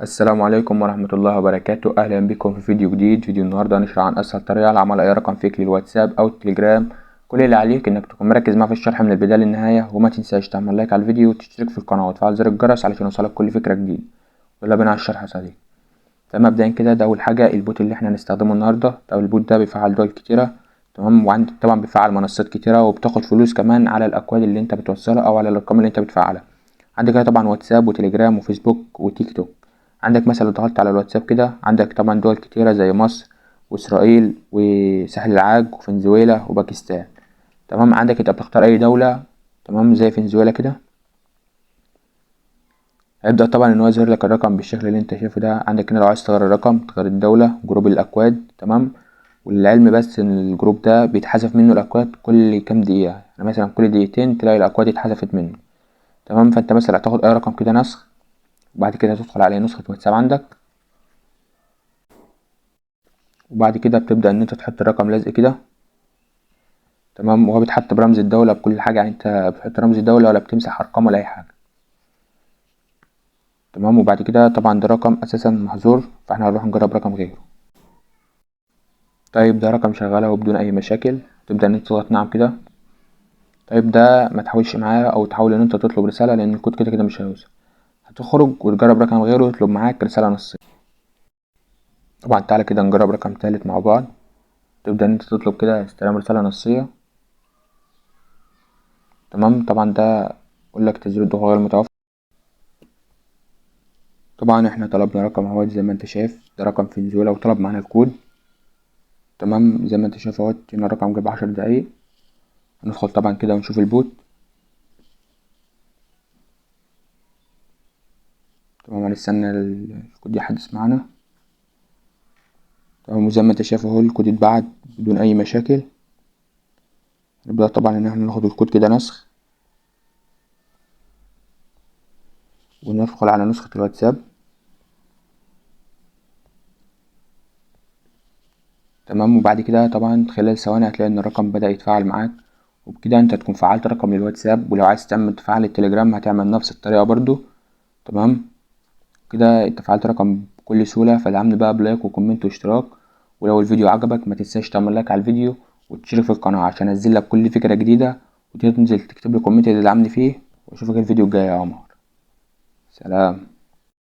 السلام عليكم ورحمة الله وبركاته. أهلا بكم في فيديو جديد. فيديو النهاردة هنشرح عن أسهل طريقة لعمل أي رقم فيك للواتساب أو التليجرام. كل اللي عليك إنك تكون مركز معايا في الشرح من البداية للنهاية، وما تنساش تعمل لايك على الفيديو وتشترك في القناة وتفعل زر الجرس علشان يوصلك كل فكرة جديدة. يلا بينا على الشرح يا صديقي. فمبدئيا كده، ده أول حاجة البوت اللي احنا هنستخدمه النهاردة. ده البوت ده بيفعل دول كتيرة، تمام، وعندك طبعا بيفعل منصات كتيرة وبتاخد فلوس كمان على الأكواد اللي انت بتوصلها أو على الأرقام اللي انت بتفعلها. عندك هنا طبعا واتساب وتليجرام وفيسبوك وتيك توك. عندك مثلا لو دخلت على الواتساب كده، عندك طبعا دول كتيرة زي مصر وإسرائيل وساحل العاج وفنزويلا وباكستان. تمام، عندك انت بتختار أي دولة، تمام، زي فنزويلا كده. هيبدأ طبعا إن هو يظهر لك الرقم بالشكل اللي انت شايفه ده. عندك هنا لو عايز تغير الرقم، تغير الدولة، جروب الأكواد، تمام. والعلم بس إن الجروب ده بيتحذف منه الأكواد كل كام دقيقة، يعني مثلا كل دقيقتين تلاقي الأكواد اتحذفت منه. تمام، فانت مثلا هتاخد أي رقم كده نسخ، وبعد كده تدخل عليه نسخة واتساب عندك، وبعد كده بتبدأ إن انت تحط الرقم لازق كده. تمام، وهو بيتحط برمز الدولة بكل حاجة، يعني انت بتحط رمز الدولة ولا بتمسح أرقام ولا أي حاجة. تمام، وبعد كده طبعا ده رقم أساسا محظور، فاحنا هنروح نجرب رقم غيره. طيب ده رقم شغال اهو بدون أي مشاكل. تبدأ إن انت تضغط نعم كده. طيب ده ما تحاولش معاه أو تحاول إن انت تطلب رسالة، لأن الكود كده كده مش هيوصل. هتخرج وتجرب رقم غيره ويطلب معاك رسالة نصية. طبعا تعالى كده نجرب رقم تالت مع بعض. تبدأ إن انت تطلب كده استلام رسالة نصية. تمام، طبعا ده يقول لك تسجيل الدخول غير متوفر. طبعا احنا طلبنا رقم اهوت زي ما انت شايف، ده رقم فنزويلا وطلب معانا الكود. تمام، زي ما انت شايف اهوت هنا الرقم جاب 10 دقايق. هندخل طبعا كده ونشوف البوت. تمام، هنستنى الكود يحدث معانا. تمام، وزي ما انت شايف اهو الكود اتبعت بدون اي مشاكل. نبدأ طبعا ان احنا ناخد الكود كده نسخ، وندخل على نسخة الواتساب. تمام، وبعد كده طبعا خلال ثواني هتلاقي ان الرقم بدأ يتفاعل معاك، وبكده انت تكون فعلت رقم للواتساب. ولو عايز تعمل تفعيل التليجرام هتعمل نفس الطريقة برضو. تمام، كده انت فعلت رقم بكل سهولة. فدعمني بقى بلايك وكومنت واشتراك. ولو الفيديو عجبك ما تنساش تعمل لايك على الفيديو وتشترك في القناة عشان انزل لك كل فكرة جديدة، وتنزل تكتب لي كومنت تدعمني فيه. واشوفك الفيديو الجاي يا عمر. سلام.